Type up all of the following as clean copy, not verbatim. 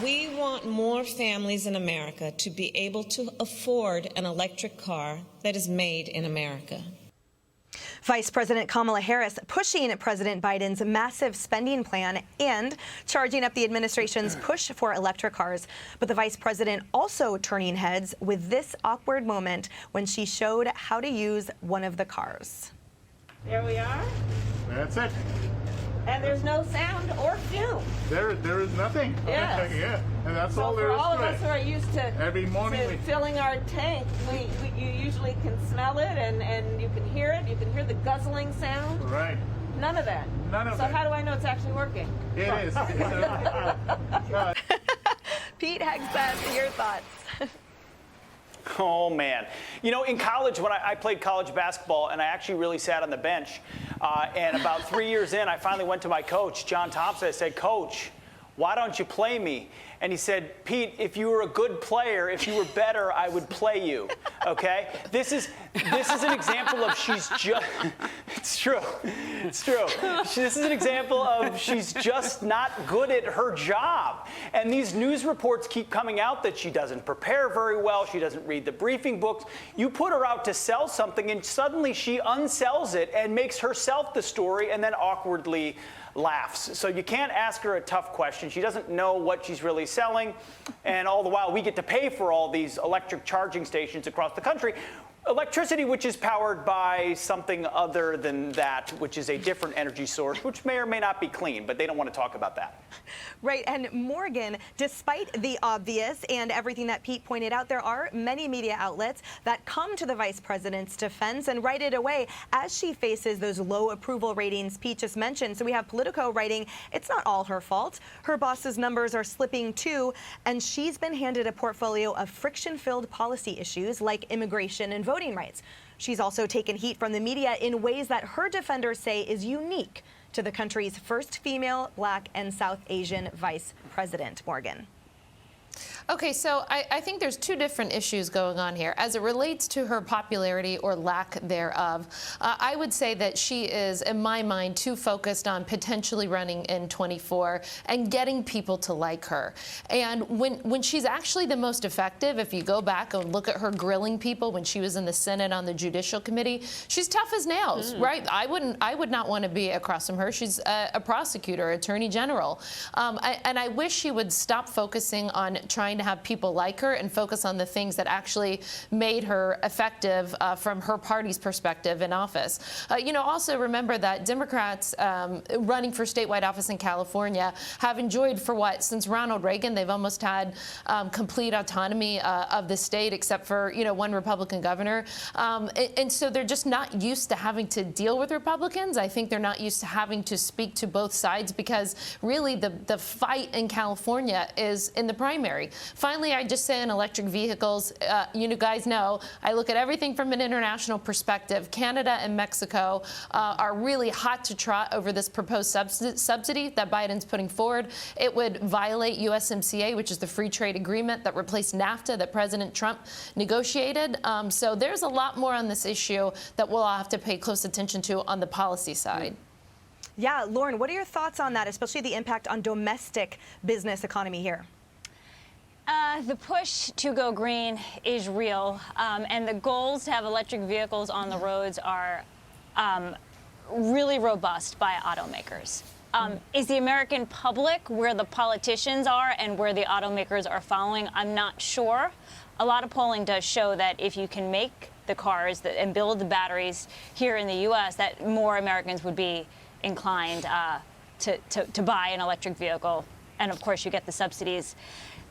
We want more families in America to be able to afford an electric car that is made in America. Vice President Kamala Harris pushing President Biden's massive spending plan and charging up the administration's push for electric cars. But the vice president also turning heads with this awkward moment when she showed how to use one of the cars. There we are. That's it. And there's no sound or fume. There is nothing. Yes. Yeah, and that's all So there for is all of to us who it. are used to, Every morning filling our tank, you usually can smell it and you can hear it. You can hear the guzzling sound. Right. None of that. None of so that. how do I know it's actually working? It is. Pete Hegseth, your thoughts? Oh, man. You know, in college, when I played college basketball, and I actually really sat on the bench, and about 3 years in, I finally went to my coach, John Thompson. I said, Coach, why don't you play me? And he said, Pete, if you were a good player, if you were better, I would play you, okay? This is an example of she's just, it's true. This is an example of she's just not good at her job. And these news reports keep coming out that she doesn't prepare very well, she doesn't read the briefing books. You put her out to sell something and suddenly she unsells it and makes herself the story and then awkwardly laughs. So you can't ask her a tough question. She doesn't know what she's really selling. And all the while, we get to pay for all these electric charging stations across the country. Electricity, which is powered by something other than that, which is a different energy source, which may or may not be clean, but they don't want to talk about that. Right, and Morgan, despite the obvious and everything that Pete pointed out, there are many media outlets that come to the vice president's defense and write it away as she faces those low approval ratings Pete just mentioned. So we have Politico writing, it's not all her fault. Her boss's numbers are slipping too, and she's been handed a portfolio of friction-filled policy issues like immigration and voting rights. She's also taken heat from the media in ways that her defenders say is unique to the country's first female, Black, and South Asian vice president. Morgan. Okay, so I think there's two different issues going on here. As it relates to her popularity or lack thereof, I would say that she is, in my mind, too focused on potentially running in 24 and getting people to like her. And when she's actually the most effective, if you go back and look at her grilling people when she was in the Senate on the Judicial Committee, she's tough as nails, right? I would not want to be across from her. She's a prosecutor, attorney general. And I wish she would stop focusing on trying to have people like her and focus on the things that actually made her effective from her party's perspective in office. Also remember that Democrats running for statewide office in California have enjoyed since Ronald Reagan, they've almost had complete autonomy of the state except for, one Republican governor. And so they're just not used to having to deal with Republicans. I think they're not used to having to speak to both sides because really the fight in California is in the primary. Finally, I just say in electric vehicles, you guys know, I look at everything from an international perspective. Canada and Mexico are really hot to trot over this proposed subsidy that Biden's putting forward. It would violate USMCA, which is the free trade agreement that replaced NAFTA that President Trump negotiated. So there's a lot more on this issue that we'll all have to pay close attention to on the policy side. Yeah, Lauren, what are your thoughts on that, especially the impact on domestic business economy here? The push to go green is real, and the goals to have electric vehicles on the roads are really robust by automakers. Is the American public where the politicians are and where the automakers are following? I'm not sure. A lot of polling does show that if you can make the cars and build the batteries here in the U.S., that more Americans would be inclined to buy an electric vehicle. And, of course, you get the subsidies.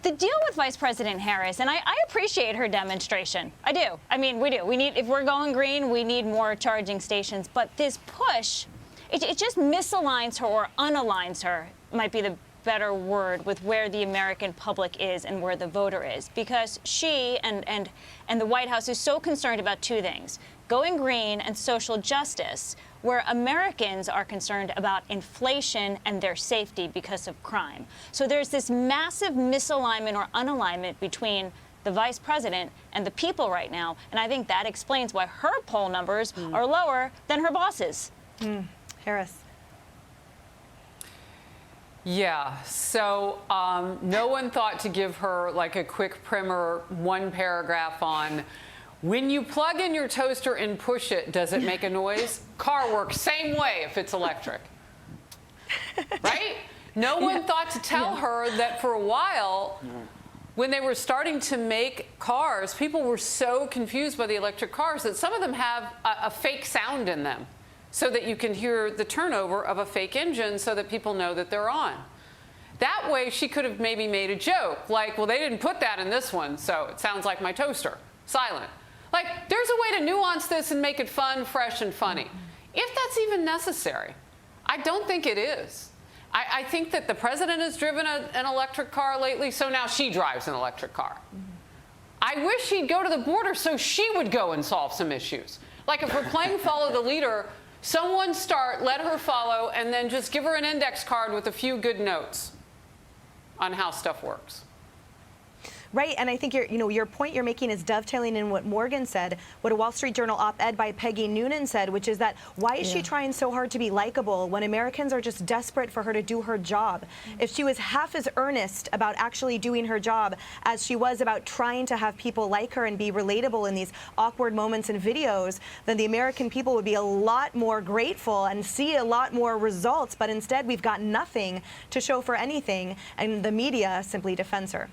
The deal with Vice President Harris, and I appreciate her demonstration. I do. I mean, we do. If we're going green, we need more charging stations. But this push, it just misaligns her or unaligns her, might be the better word, with where the American public is and where the voter is. Because she and the White House is so concerned about two things, going green and social justice, where Americans are concerned about inflation and their safety because of crime. So there's this massive misalignment or unalignment between the vice president and the people right now, and I think that explains why her poll numbers are lower than her boss's. Harris. Yeah, so no one thought to give her like a quick primer, one paragraph on when you plug in your toaster and push it, does it make a noise? Car works same way if it's electric. Right? No one thought to tell her that for a while, when they were starting to make cars, people were so confused by the electric cars that some of them have a fake sound in them, so that you can hear the turnover of a fake engine so that people know that they're on. That way, she could have maybe made a joke, like, well, they didn't put that in this one, so it sounds like my toaster, silent. Like, there's a way to nuance this and make it fun, fresh, and funny. If that's even necessary. I don't think it is. I think that the president has driven an electric car lately, so now she drives an electric car. I wish he'd go to the border so she would go and solve some issues. Like if we're playing follow the leader, someone start, let her follow, and then just give her an index card with a few good notes on how stuff works. Right, and I think your point you're making is dovetailing in what Morgan said, what a Wall Street Journal op-ed by Peggy Noonan said, which is that why is she trying so hard to be likable when Americans are just desperate for her to do her job? If she was half as earnest about actually doing her job as she was about trying to have people like her and be relatable in these awkward moments and videos, then the American people would be a lot more grateful and see a lot more results. But instead, we've got nothing to show for anything, and the media simply defends her.